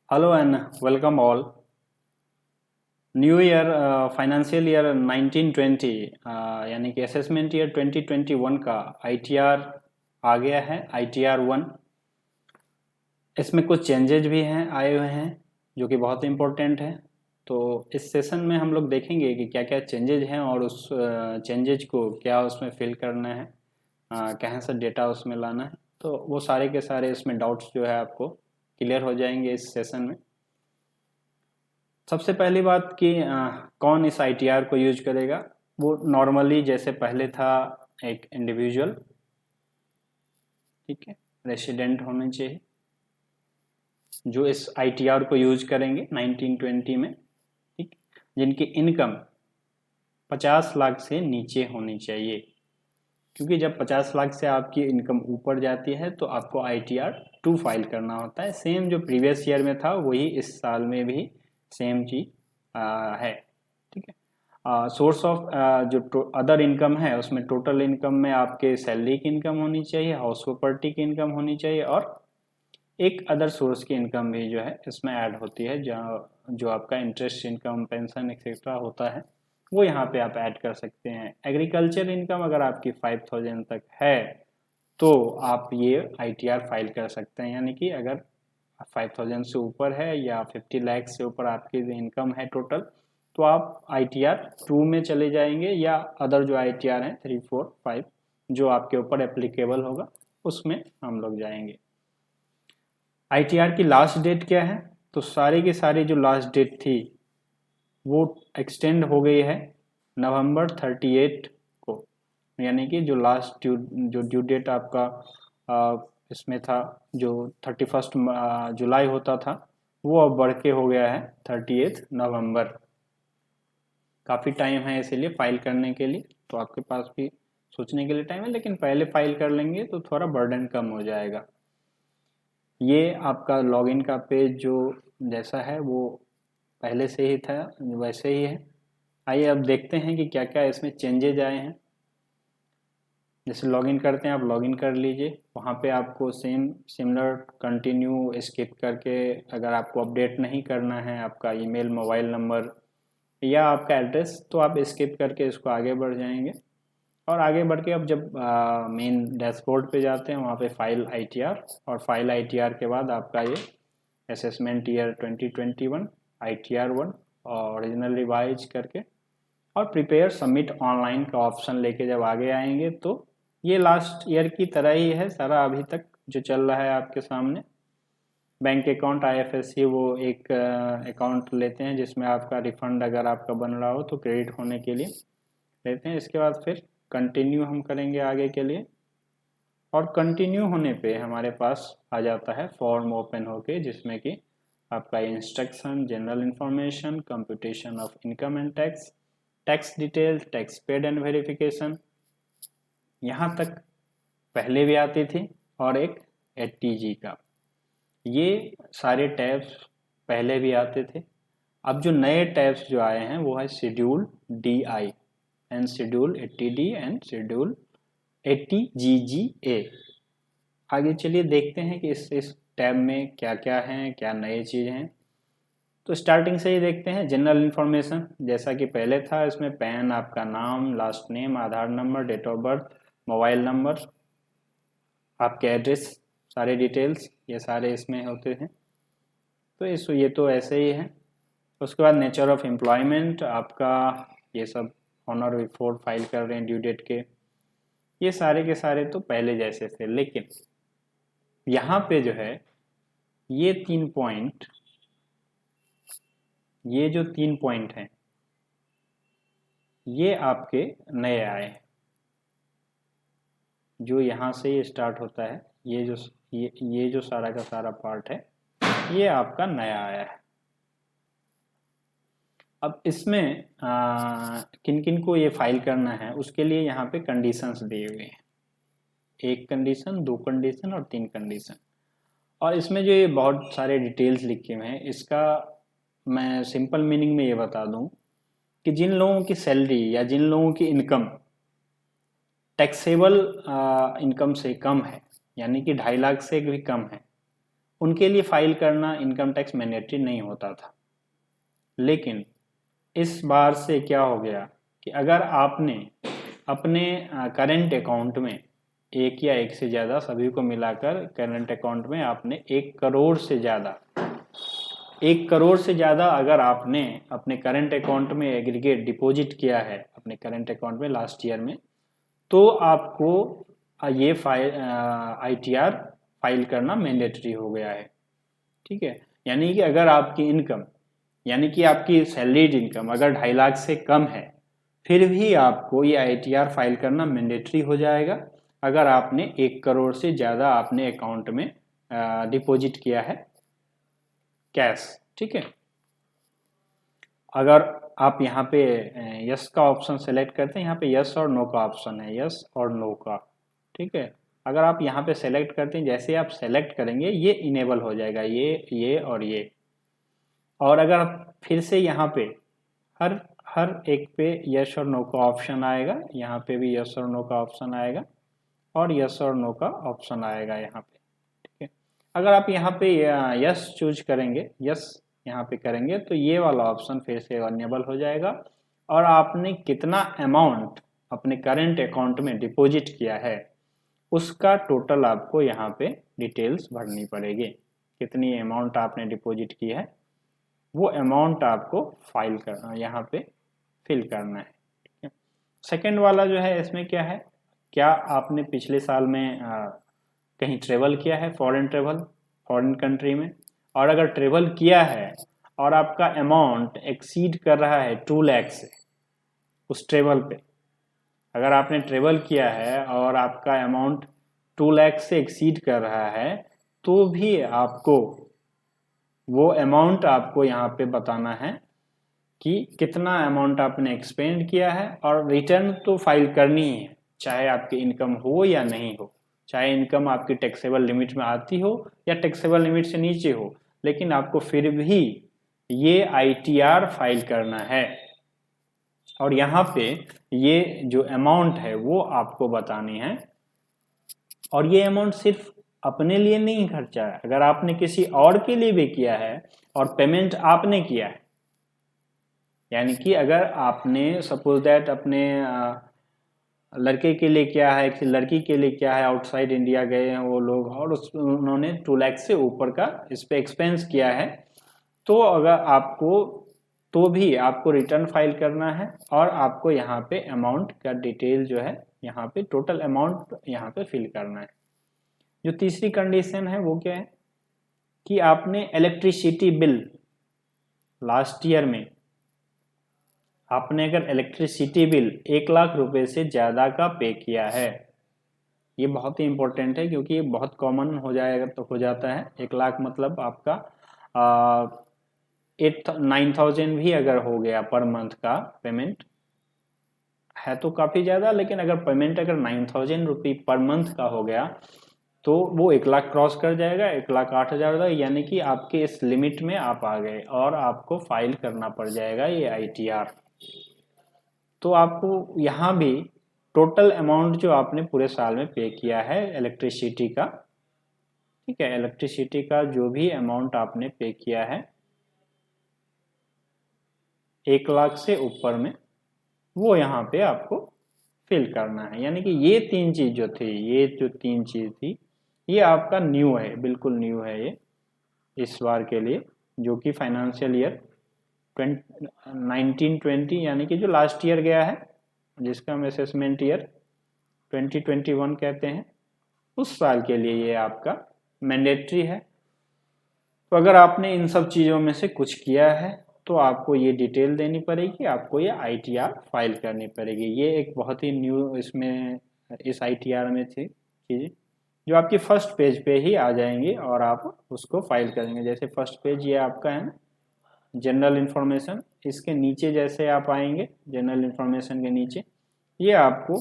Hello and welcome all. New year financial year 1920 यानी कि assessment year 2021 का ITR आ गया है, आईटीआर 1। इसमें कुछ चेंजेज भी हैं, आए हुए हैं, जो कि बहुत इम्पोर्टेंट है। तो इस सेशन में हम लोग देखेंगे कि क्या क्या चेंजेज हैं और उस चेंजेज को क्या उसमें फिल करना है, कहाँ से डेटा उसमें लाना है। तो वो सारे के सारे इसमें डाउट्स जो है आपको क्लियर हो जाएंगे इस सेशन में। सबसे पहली बात कि कौन इस आईटीआर को यूज करेगा। वो नॉर्मली जैसे पहले था, एक इंडिविजुअल, ठीक है, रेसिडेंट होने चाहिए जो इस आईटीआर को यूज करेंगे 1920 में, ठीक, जिनकी इनकम 50 लाख से नीचे होनी चाहिए। क्योंकि जब 50 लाख से आपकी इनकम ऊपर जाती है तो आपको आईटीआर 2 फाइल करना होता है। सेम जो प्रीवियस ईयर में था वही इस साल में भी सेम चीज है, ठीक है। सोर्स ऑफ जो अदर इनकम है उसमें टोटल इनकम में आपके सैलरी की इनकम होनी चाहिए, हाउस प्रॉपर्टी की इनकम होनी चाहिए, और एक अदर सोर्स की इनकम भी जो है इसमें ऐड होती है, जहाँ जो आपका इंटरेस्ट इनकम, पेंशन एक्सेट्रा होता है, वो यहाँ पे आप ऐड कर सकते हैं। एग्रीकल्चर इनकम अगर आपकी 5000 तक है तो आप ये आईटीआर फाइल कर सकते हैं। यानी कि अगर 5000 से ऊपर है या 50 लाख से ऊपर आपकी इनकम है टोटल, तो आप आईटीआर 2 में चले जाएंगे, या अदर जो आईटीआर हैं 3, 4, 5 जो आपके ऊपर एप्लीकेबल होगा उसमें हम लोग जाएंगे। आईटीआर की लास्ट डेट क्या है? तो सारी की सारी जो लास्ट डेट थी वो एक्सटेंड हो गई है नवंबर 38 को। यानी कि जो लास्ट जो ड्यू डेट आपका इसमें था, जो 31 जुलाई होता था, वो अब बढ़ के हो गया है 38 नवंबर। काफ़ी टाइम है इसीलिए फाइल करने के लिए, तो आपके पास भी सोचने के लिए टाइम है, लेकिन पहले फाइल कर लेंगे तो थोड़ा बर्डन कम हो जाएगा। ये आपका लॉगिन का पेज जो जैसा है वो पहले से ही था वैसे ही है। आइए अब देखते हैं कि क्या क्या इसमें चेंजेज आए हैं। जैसे लॉगिन करते हैं, आप लॉगिन कर लीजिए, वहाँ पे आपको सेम सिमिलर कंटिन्यू स्किप करके, अगर आपको अपडेट नहीं करना है आपका ईमेल, मोबाइल नंबर या आपका एड्रेस, तो आप स्किप करके इसको आगे बढ़ जाएंगे। और आगे बढ़ के अब जब मेन डैशबोर्ड पे जाते हैं, वहाँ पे फाइल आईटीआर, और फाइल आईटीआर के बाद आपका ये असेसमेंट ईयर 2021 आईटीआर 1 और ओरिजिनल रिवाइज करके और प्रिपेयर सबमिट ऑनलाइन का ऑप्शन लेके जब आगे आएंगे, तो ये लास्ट ईयर की तरह ही है सारा अभी तक जो चल रहा है आपके सामने। बैंक अकाउंट आईएफएससी वो एक अकाउंट लेते हैं जिसमें आपका रिफंड अगर आपका बन रहा हो तो क्रेडिट होने के लिए लेते हैं। इसके बाद फिर कंटिन्यू हम करेंगे आगे के लिए, और कंटिन्यू होने पे हमारे पास आ जाता है फॉर्म ओपन होके, जिसमें कि आपका instruction, general information, computation of income and tax, tax detail, tax paid and verification, यहाँ तक पहले भी आती थी, और एक एटीजी का, ये सारे टैब्स पहले भी आते थे। अब जो नए टैब्स जो आए हैं वो है schedule D I and schedule 80D and schedule 80GGA। आगे चलिए देखते हैं कि इस टैब में क्या क्या है, क्या नई चीज़ हैं। तो स्टार्टिंग से ही देखते हैं जनरल इन्फॉर्मेशन। जैसा कि पहले था, इसमें पैन, आपका नाम, last name, Aadhaar number, date of birth, mobile number, आपके एड्रेस, सारे डिटेल्स ये सारे इसमें होते हैं। तो ये तो ऐसे ही है। उसके बाद नेचर ऑफ एम्प्लॉयमेंट आपका, ये सब ऑनर बिफोर फाइल कर रहे हैं ड्यू डेट के, ये सारे के सारे तो पहले जैसे थे। लेकिन यहाँ पे जो है ये 3 पॉइंट, ये जो 3 पॉइंट हैं ये आपके नए आए हैं। जो यहाँ से ये स्टार्ट होता है, ये जो सारा का सारा पार्ट है ये आपका नया आया है। अब इसमें किन किन को ये फाइल करना है उसके लिए यहाँ पे कंडीशंस दिए हुए हैं, 1 कंडीशन, 2 कंडीशन और 3 कंडीशन। और इसमें जो ये बहुत सारे डिटेल्स लिखे हुए हैं, इसका मैं सिंपल मीनिंग में ये बता दूं कि जिन लोगों की सैलरी या जिन लोगों की इनकम टैक्सेबल इनकम से कम है, यानी कि 2.5 लाख से भी कम है, उनके लिए फाइल करना इनकम टैक्स मैंडेटरी नहीं होता था। लेकिन इस बार से क्या हो गया कि अगर आपने अपने करंट अकाउंट में एक या एक से ज़्यादा, सभी को मिलाकर करंट अकाउंट में आपने 1 करोड़ से ज़्यादा अगर आपने अपने करंट अकाउंट में एग्रीगेट डिपॉजिट किया है अपने करंट अकाउंट में लास्ट ईयर में, तो आपको ये ITR फाइल करना मैंडेटरी हो गया है। ठीक है, यानी कि अगर आपकी इनकम, यानी कि आपकी सैलरीड इनकम अगर 2.5 लाख से कम है, फिर भी आपको ये ITR फाइल करना मैंडेटरी हो जाएगा अगर आपने 1 करोड़ से ज़्यादा अपने अकाउंट में डिपॉजिट किया है कैश। ठीक है, अगर आप यहाँ पे यस का ऑप्शन सेलेक्ट करते हैं, यहाँ पे यस और नो का ऑप्शन है, यस और नो का। ठीक है, अगर आप यहाँ पे सेलेक्ट करते हैं, जैसे आप सेलेक्ट करेंगे ये इनेबल हो जाएगा, ये और ये। और अगर फिर से यहाँ पे हर एक पे यस और नो का ऑप्शन आएगा, यहाँ पे भी यस और नो का ऑप्शन आएगा और यस और नो का ऑप्शन आएगा यहाँ पे। ठीक है, अगर आप यहाँ पे यस चूज करेंगे, यस यहाँ पे करेंगे, तो ये वाला ऑप्शन फिर से अनेबल हो जाएगा और आपने कितना अमाउंट अपने करंट अकाउंट में डिपॉजिट किया है उसका टोटल आपको यहाँ पे डिटेल्स भरनी पड़ेगी। कितनी अमाउंट आपने डिपॉजिट की है वो अमाउंट आपको फाइल करना, यहाँ पे फिल करना है। ठीक है, सेकेंड वाला जो है इसमें क्या है, क्या आपने पिछले साल में कहीं ट्रेवल किया है, फॉरेन कंट्री में, और अगर ट्रेवल किया है और आपका अमाउंट एक्सीड कर रहा है 2 लाख से उस ट्रेवल पे, अगर आपने ट्रेवल किया है और आपका अमाउंट 2 लाख से एक्सीड कर रहा है, तो भी आपको वो अमाउंट आपको यहाँ पे बताना है कि कितना अमाउंट आपने एक्सपेंड किया है, और रिटर्न तो फाइल करनी है, चाहे आपकी इनकम हो या नहीं हो, चाहे इनकम आपकी टैक्सेबल लिमिट में आती हो या टैक्सेबल लिमिट से नीचे हो, लेकिन आपको फिर भी ये ITR फाइल करना है। और यहाँ पे ये जो अमाउंट है वो आपको बतानी है, और ये अमाउंट सिर्फ अपने लिए नहीं खर्चा है, अगर आपने किसी और के लिए भी किया है और पेमेंट आपने किया है, यानी कि अगर आपने सपोज दैट अपने लड़के के लिए किया है, किसी लड़की के लिए किया है, आउटसाइड इंडिया गए हैं वो लोग और उन्होंने 2 लाख से ऊपर का इस पे एक्सपेंस किया है, तो अगर आपको, तो भी आपको रिटर्न फाइल करना है और आपको यहाँ पे अमाउंट का डिटेल जो है यहाँ पे टोटल अमाउंट यहाँ पे फिल करना है। जो तीसरी कंडीशन है वो क्या है कि आपने इलेक्ट्रिसिटी बिल लास्ट ईयर में आपने अगर इलेक्ट्रिसिटी बिल 1 लाख रुपए से ज़्यादा का पे किया है, ये बहुत ही इम्पोर्टेंट है क्योंकि ये बहुत कॉमन हो जाएगा, तो हो जाता है 1 लाख मतलब आपका 9,000 भी अगर हो गया पर मंथ का पेमेंट है तो काफ़ी ज़्यादा, लेकिन अगर पेमेंट अगर 9,000 रुपये पर मंथ का हो गया तो वो 1 लाख क्रॉस कर जाएगा, 1,08,000, यानी कि आपके इस लिमिट में आप आ गए और आपको फाइल करना पड़ जाएगा ये ITR। तो आपको यहाँ भी टोटल अमाउंट जो आपने पूरे साल में पे किया है इलेक्ट्रिसिटी का, ठीक है, इलेक्ट्रिसिटी का जो भी अमाउंट आपने पे किया है 1 लाख से ऊपर में, वो यहाँ पे आपको फिल करना है। यानी कि ये 3 चीज़ जो थी, ये जो 3 चीज़ थी, ये आपका न्यू है, बिल्कुल न्यू है ये इस बार के लिए, जो कि फाइनेंशियल ईयर 1920 यानी कि जो लास्ट ईयर गया है, जिसका हम असेसमेंट ईयर 2021 कहते हैं, उस साल के लिए ये आपका मैंडेटरी है। तो अगर आपने इन सब चीज़ों में से कुछ किया है तो आपको ये डिटेल देनी पड़ेगी, आपको ये ITR फाइल करनी पड़ेगी। ये एक बहुत ही न्यू इसमें इस ITR में थी चीज़ें जो आपकी फर्स्ट पेज पे ही आ जाएंगी और आप उसको फाइल करेंगे। जैसे फर्स्ट पेज ये आपका है ना, जनरल इन्फॉर्मेशन, इसके नीचे जैसे आप आएंगे जनरल इन्फॉर्मेशन के नीचे, ये आपको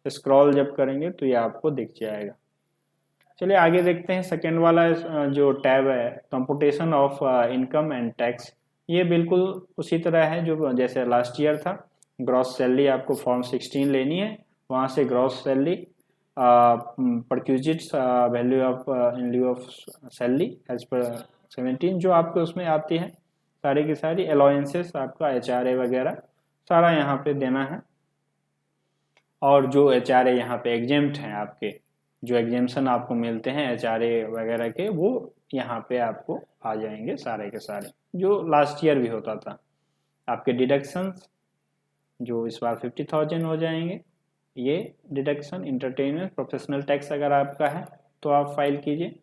स्क्रॉल जब करेंगे तो ये आपको दिख जाएगा। चलिए आगे देखते हैं। सेकेंड वाला जो टैब है computation of income and tax, ये बिल्कुल उसी तरह है जो जैसे लास्ट ईयर था। ग्रॉस सैलरी आपको फॉर्म 16 लेनी है, वहाँ से gross salary perquisite value of in lieu of salary as per 17 जो आपको उसमें आती है, सारी की सारी अलाउंसेस आपका HRA वगैरह सारा यहाँ पे देना है। और जो HRA यहाँ पे एग्जेम्प्ट हैं, आपके जो एग्जेम्पशन आपको मिलते हैं HRA वगैरह के, वो यहाँ पे आपको आ जाएंगे सारे के सारे, जो लास्ट ईयर भी होता था। आपके डिडक्शंस जो इस बार 50,000 हो जाएंगे, ये डिडक्शन इंटरटेनमेंट प्रोफेशनल टैक्स अगर आपका है तो आप फाइल कीजिए।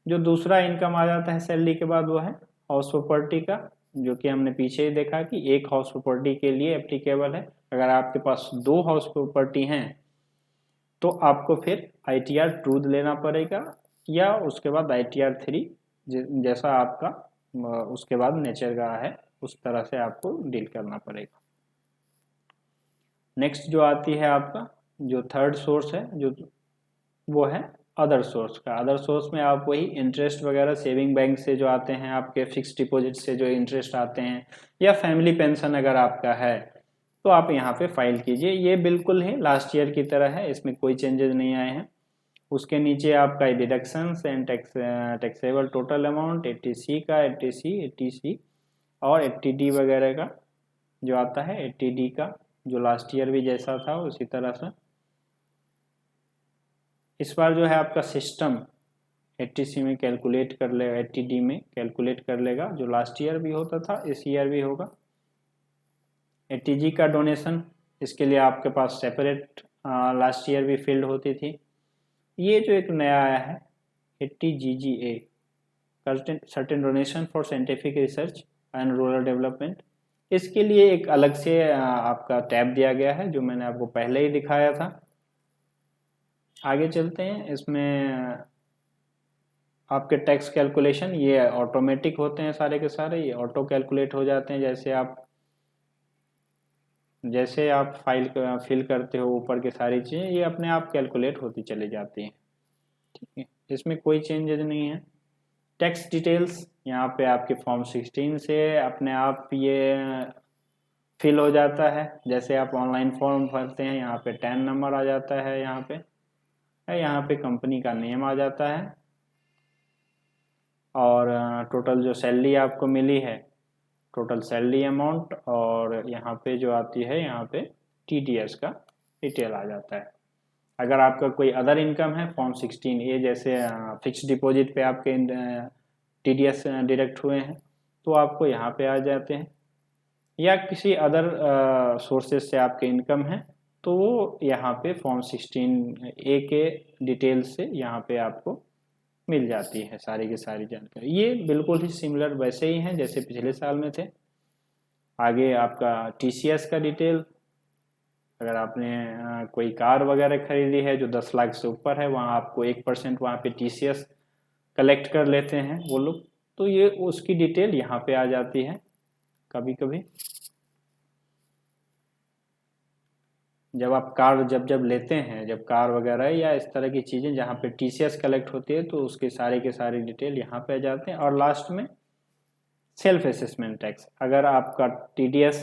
जो दूसरा इनकम आ जाता है सैलरी के बाद वो है हाउस प्रॉपर्टी का, जो कि हमने पीछे ही देखा कि एक हाउस प्रॉपर्टी के लिए एप्लीकेबल है। अगर आपके पास 2 हाउस प्रॉपर्टी हैं तो आपको फिर ITR 2 लेना पड़ेगा, या उसके बाद ITR 3, जैसा आपका उसके बाद नेचर का है उस तरह से आपको डील करना पड़ेगा। नेक्स्ट जो आती है आपका जो थर्ड सोर्स है, जो वो है अदर सोर्स का। अदर सोर्स में आप वही इंटरेस्ट वगैरह सेविंग बैंक से जो आते हैं, आपके फिक्स डिपॉजिट से जो इंटरेस्ट आते हैं, या फैमिली पेंशन अगर आपका है तो आप यहाँ पे फाइल कीजिए। ये बिल्कुल ही लास्ट ईयर की तरह है, इसमें कोई चेंजेस नहीं आए हैं। उसके नीचे आपका deductions and taxable total amount 80C का 80C और 80D वगैरह का जो आता है, 80D का जो लास्ट ईयर भी जैसा था उसी तरह से। इस बार जो है आपका सिस्टम 80C में कैलकुलेट कर लेगा, 80D में कैलकुलेट कर लेगा, जो लास्ट ईयर भी होता था इस ईयर भी होगा। 80G का डोनेशन, इसके लिए आपके पास सेपरेट लास्ट ईयर भी फील्ड होती थी। ये जो एक नया आया है 80GGA, certain donation for scientific research and rural development, इसके लिए एक अलग से आपका टैब दिया गया है, जो मैंने आपको पहले ही दिखाया था। आगे चलते हैं। इसमें आपके टैक्स कैलकुलेशन ये ऑटोमेटिक होते हैं सारे के सारे, ये ऑटो कैलकुलेट हो जाते हैं। जैसे आप फाइल फिल करते हो ऊपर की सारी चीज़ें, ये अपने आप कैलकुलेट होती चली जाती हैं। ठीक है, इसमें कोई चेंजेस नहीं है। टैक्स डिटेल्स यहाँ पे आपके फॉर्म 16 से अपने आप ये फिल हो जाता है। जैसे आप ऑनलाइन फॉर्म भरते हैं, यहाँ पे 10 नंबर आ जाता है, यहाँ पे कंपनी का नेम आ जाता है, और टोटल जो सैलरी आपको मिली है, टोटल सैलरी अमाउंट, और यहाँ पे जो आती है यहाँ पे TDS का डिटेल आ जाता है। अगर आपका कोई अदर इनकम है फॉर्म 16A, जैसे फिक्स डिपॉजिट पे आपके TDS डिडक्ट हुए हैं, तो आपको यहाँ पे आ जाते हैं, या किसी अदर सोर्सेज से आपके इनकम है तो वो यहाँ पे फॉर्म 16A के डिटेल्स से यहाँ पे आपको मिल जाती है सारी की सारी जानकारी। ये बिल्कुल ही सिमिलर वैसे ही हैं जैसे पिछले साल में थे। आगे आपका TCS का डिटेल, अगर आपने कोई कार वगैरह खरीदी है जो 10 लाख से ऊपर है, वहाँ आपको 1% वहाँ पे TCS कलेक्ट कर लेते हैं वो लोग, तो ये उसकी डिटेल यहाँ पे आ जाती है। कभी कभी जब आप कार जब लेते हैं, जब कार वगैरह या इस तरह की चीज़ें जहाँ पे TCS कलेक्ट होती है, तो उसके सारे के सारे डिटेल यहाँ पे आ जाते हैं। और लास्ट में सेल्फ असेसमेंट टैक्स, अगर आपका TDS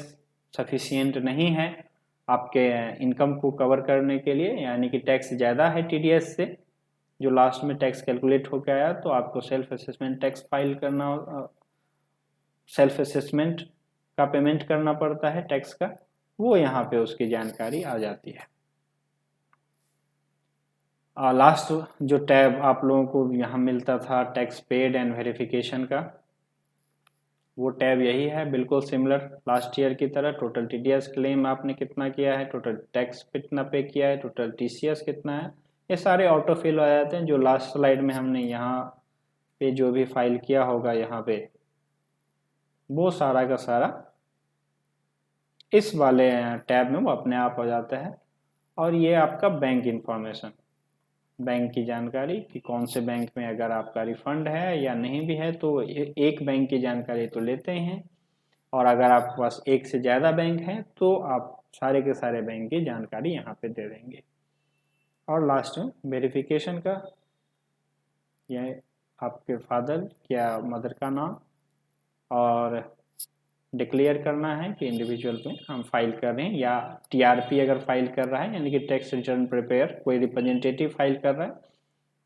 सफिशियंट नहीं है आपके इनकम को कवर करने के लिए, यानी कि टैक्स ज़्यादा है TDS से, जो लास्ट में टैक्स कैलकुलेट होकर आया, तो आपको सेल्फ असेसमेंट टैक्स फाइल करना, सेल्फ असेसमेंट का पेमेंट करना पड़ता है टैक्स का, वो यहाँ पे उसकी जानकारी आ जाती है। लास्ट जो टैब आप लोगों को यहाँ मिलता था टैक्स पेड एंड वेरिफिकेशन का, वो टैब यही है, बिल्कुल सिमिलर लास्ट ईयर की तरह। टोटल TDS क्लेम आपने कितना किया है, टोटल टैक्स कितना पे किया है, टोटल TCS कितना है, ये सारे ऑटो फिल हो जाते हैं। जो लास्ट स्लाइड में हमने यहाँ पे जो भी फाइल किया होगा यहाँ पे, वो सारा का सारा इस वाले टैब में वो अपने आप हो जाता है। और ये आपका बैंक इंफॉर्मेशन, बैंक की जानकारी कि कौन से बैंक में अगर आपका रिफंड है या नहीं भी है, तो एक बैंक की जानकारी तो लेते हैं, और अगर आपके पास एक से ज़्यादा बैंक है तो आप सारे के सारे बैंक की जानकारी यहाँ पे दे देंगे। और लास्ट में वेरिफिकेशन का, यह आपके फादर या मदर का नाम और डिक्लेयर करना है कि इंडिविजुअल में हम फाइल कर रहे हैं, या टीआरपी अगर फाइल कर रहा है यानी कि टैक्स रिटर्न प्रिपेयर कोई रिप्रेजेंटेटिव फाइल कर रहा है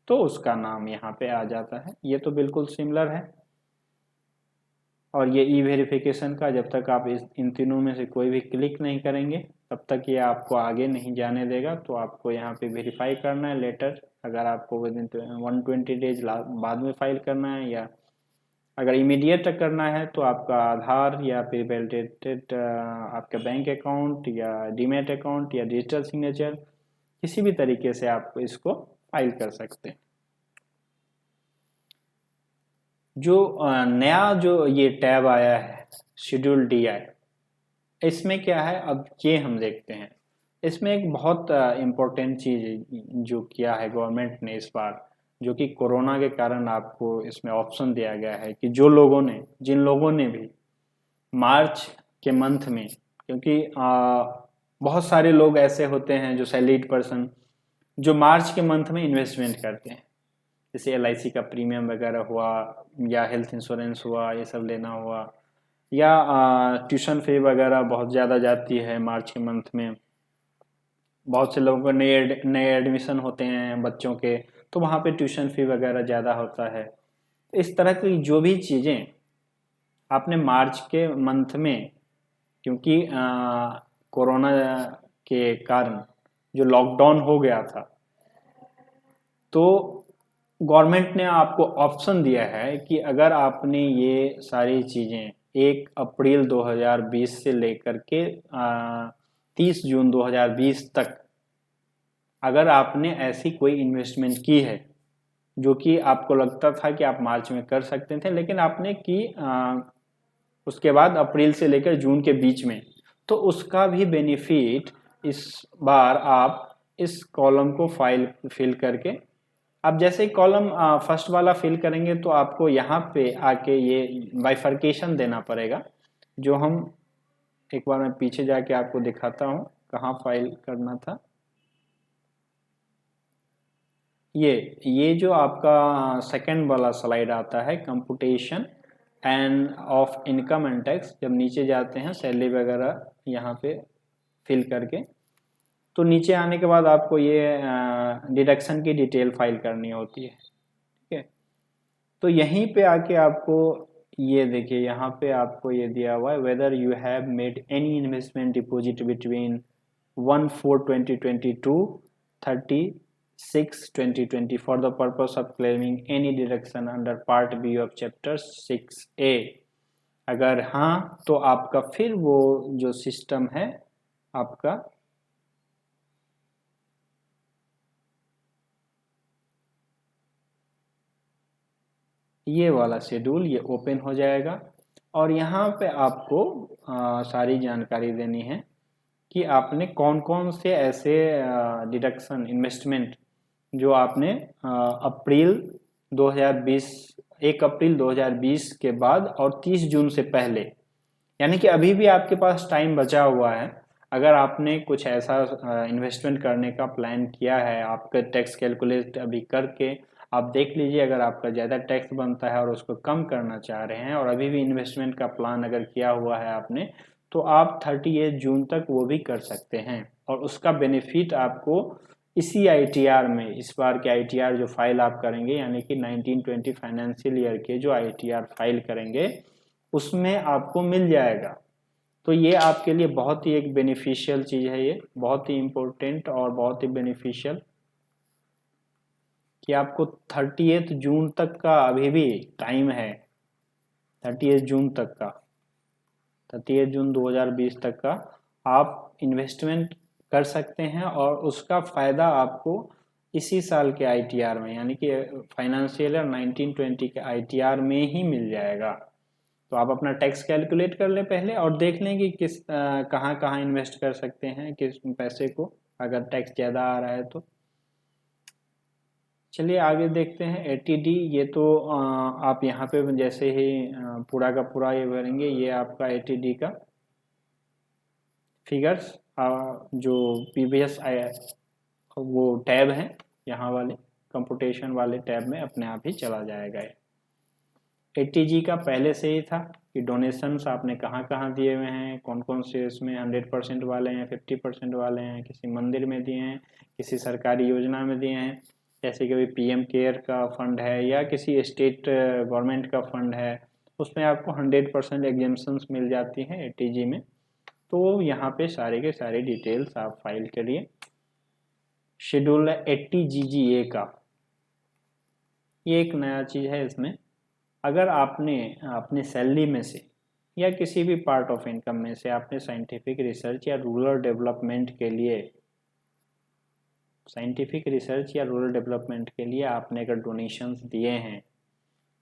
तो उसका नाम यहाँ पे आ जाता है। ये तो बिल्कुल सिमिलर है। और ये ई वेरिफिकेशन का जब तक आप इन तीनों में से कोई भी क्लिक नहीं करेंगे तब तक ये आपको आगे नहीं जाने देगा। तो आपको यहाँ पे वेरीफाई करना है लेटर, अगर आपको विद इन 120 डेज बाद में फाइल करना है, या अगर इमीडिएट करना है तो आपका आधार या फिर वैलिडेटेड आपका बैंक अकाउंट या डीमेट अकाउंट या डिजिटल सिग्नेचर, किसी भी तरीके से आप इसको फाइल कर सकते हैं। जो नया जो ये टैब आया है शेड्यूल DI, इसमें क्या है अब ये हम देखते हैं। इसमें एक बहुत इम्पोर्टेंट चीज़ जो किया है गवर्नमेंट ने इस बार, जो कि कोरोना के कारण आपको इसमें ऑप्शन दिया गया है कि जिन लोगों ने भी मार्च के मंथ में, क्योंकि बहुत सारे लोग ऐसे होते हैं जो सैलरीड पर्सन जो मार्च के मंथ में इन्वेस्टमेंट करते हैं, जैसे LIC का प्रीमियम वगैरह हुआ या हेल्थ इंश्योरेंस हुआ, ये सब लेना हुआ, या ट्यूशन फी वगैरह बहुत ज़्यादा जाती है मार्च के मंथ में। बहुत से लोगों को नए एडमिशन होते हैं बच्चों के, तो वहाँ पे ट्यूशन फी वगैरह ज़्यादा होता है। इस तरह की जो भी चीज़ें आपने मार्च के मंथ में, क्योंकि कोरोना के कारण जो लॉकडाउन हो गया था, तो गवर्नमेंट ने आपको ऑप्शन दिया है कि अगर आपने ये सारी चीज़ें 1 अप्रैल 2020 से लेकर के 30 जून 2020 तक अगर आपने ऐसी कोई इन्वेस्टमेंट की है जो कि आपको लगता था कि आप मार्च में कर सकते थे लेकिन आपने की उसके बाद अप्रैल से लेकर जून के बीच में, तो उसका भी बेनिफिट इस बार आप इस कॉलम को फिल करके, आप जैसे ही कॉलम फर्स्ट वाला फिल करेंगे तो आपको यहाँ पे आके ये बाइफर्केशन देना पड़ेगा, जो हम एक बार मैं पीछे जाके आपको दिखाता हूँ कहाँ फाइल करना था। ये जो आपका सेकंड वाला स्लाइड आता है computation end of income and tax, जब नीचे जाते हैं सैलरी वगैरह यहाँ पे फिल करके, तो नीचे आने के बाद आपको ये डिडक्शन की डिटेल फाइल करनी होती है। ठीक है, तो यहीं पे आके आपको ये देखिए यहाँ पे आपको ये दिया हुआ है, whether you have made any investment deposit between 1/4/2022 30/6/2020 for the purpose of claiming any deduction under Part B of Chapter 6A। अगर हाँ तो आपका फिर वो जो सिस्टम है आपका ये वाला शेड्यूल ये ओपन हो जाएगा और यहाँ पे आपको सारी जानकारी देनी है कि आपने कौन कौन से ऐसे डिडक्शन इन्वेस्टमेंट जो आपने अप्रैल 2020 1 अप्रैल 2020 के बाद और 30 जून से पहले, यानी कि अभी भी आपके पास टाइम बचा हुआ है। अगर आपने कुछ ऐसा इन्वेस्टमेंट करने का प्लान किया है, आपका टैक्स कैलकुलेट अभी करके आप देख लीजिए, अगर आपका ज़्यादा टैक्स बनता है और उसको कम करना चाह रहे हैं और अभी भी इन्वेस्टमेंट का प्लान अगर किया हुआ है आपने, तो आप 30 जून तक वो भी कर सकते हैं और उसका बेनिफिट आपको इसी ITR में, इस बार के ITR जो फाइल आप करेंगे यानी कि 1920 फाइनेंशियल ईयर के जो ITR फाइल करेंगे उसमें आपको मिल जाएगा। तो ये आपके लिए बहुत ही एक बेनिफिशियल चीज़ है, ये बहुत ही इम्पोर्टेंट और बहुत ही बेनिफिशियल कि आपको 30 जून तक का अभी भी टाइम है, 30 जून तक का, 30 जून 2020 तक का आप इन्वेस्टमेंट कर सकते हैं और उसका फ़ायदा आपको इसी साल के ITR में यानी कि फाइनेंशियल ईयर 1920 के ITR में ही मिल जाएगा। तो आप अपना टैक्स कैलकुलेट कर लें पहले और देख लें कि किस कहाँ कहाँ इन्वेस्ट कर सकते हैं किस पैसे को, अगर टैक्स ज़्यादा आ रहा है तो। चलिए आगे देखते हैं ATD। ये तो आप यहाँ पे जैसे ही पूरा का पूरा ये भरेंगे, ये आपका ATD का फिगर्स जो PBS वो टैब हैं यहाँ वाले कंप्यूटेशन वाले टैब में अपने आप ही चला जाएगा। ATG का पहले से ही था कि डोनेशंस आपने कहाँ कहाँ दिए हुए हैं, कौन कौन से इसमें 100% वाले हैं, 50% वाले हैं, किसी मंदिर में दिए हैं, किसी सरकारी योजना में दिए हैं, जैसे कि अभी PM केयर का फंड है या किसी स्टेट गवर्नमेंट का फंड है, उसमें आपको 100% एग्जेम्पशंस मिल जाती हैं ATG में। तो यहाँ पे सारे के सारे डिटेल्स आप फाइल करिए। शेड्यूल है 80GGA का, ये एक नया चीज़ है इसमें। अगर आपने अपने सैलरी में से या किसी भी पार्ट ऑफ इनकम में से आपने साइंटिफिक रिसर्च या रूरल डेवलपमेंट के लिए आपने अगर डोनेशंस दिए हैं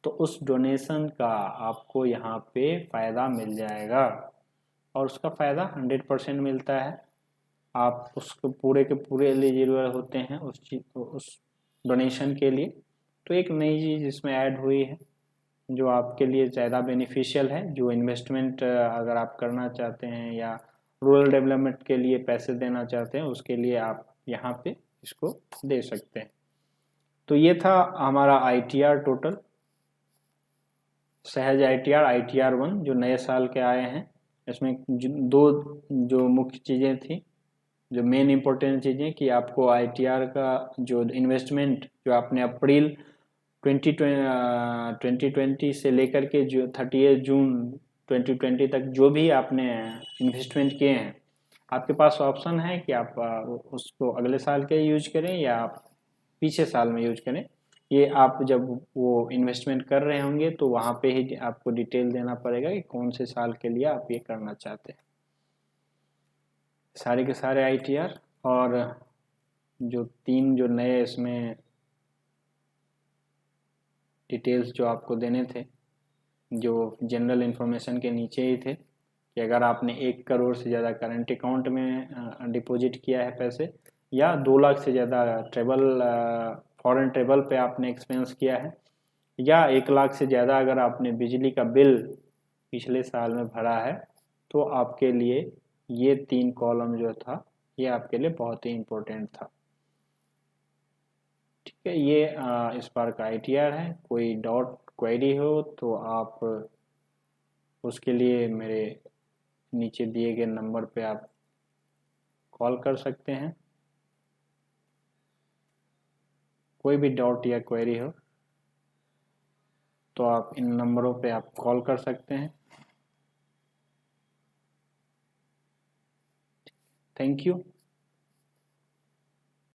तो उस डोनेशन का आपको यहाँ पे फ़ायदा मिल जाएगा, और उसका फ़ायदा 100% मिलता है। आप उसको पूरे के पूरे एलिजिबल होते हैं उस डोनेशन के लिए। तो एक नई चीज़ इसमें ऐड हुई है जो आपके लिए ज़्यादा बेनिफिशियल है, जो इन्वेस्टमेंट अगर आप करना चाहते हैं या रूरल डेवलपमेंट के लिए पैसे देना चाहते हैं, उसके लिए आप यहाँ पे इसको दे सकते हैं। तो ये था हमारा ITR टोटल, सहज ITR 1 जो नए साल के आए हैं। इसमें दो जो मुख्य चीज़ें थी, जो मेन इम्पोर्टेंट चीज़ें, कि आपको ITR का जो इन्वेस्टमेंट जो आपने अप्रैल 2020 से लेकर के जो 30 जून 2020 तक जो भी आपने इन्वेस्टमेंट किए हैं, आपके पास ऑप्शन है कि आप उसको अगले साल के यूज करें या आप पीछे साल में यूज करें। ये आप जब वो इन्वेस्टमेंट कर रहे होंगे तो वहाँ पे ही आपको डिटेल देना पड़ेगा कि कौन से साल के लिए आप ये करना चाहते हैं। सारे के सारे ITR और जो 3 जो नए इसमें डिटेल्स जो आपको देने थे, जो जनरल इन्फॉर्मेशन के नीचे ही थे, कि अगर आपने 1 करोड़ से ज़्यादा करंट अकाउंट में डिपॉजिट किया है पैसे, या 2 लाख से ज़्यादा फॉरेन ट्रेवल पे आपने एक्सपेंस किया है, या 1 लाख से ज़्यादा अगर आपने बिजली का बिल पिछले साल में भरा है, तो आपके लिए ये 3 कॉलम जो था ये आपके लिए बहुत ही इम्पोर्टेंट था। ठीक है, ये इस बार का ITR है। कोई डाउट क्वेरी हो तो आप उसके लिए मेरे नीचे दिए गए नंबर पे आप कॉल कर सकते हैं। कोई भी डाउट या क्वेरी हो तो आप इन नंबरों पे आप कॉल कर सकते हैं। Thank you.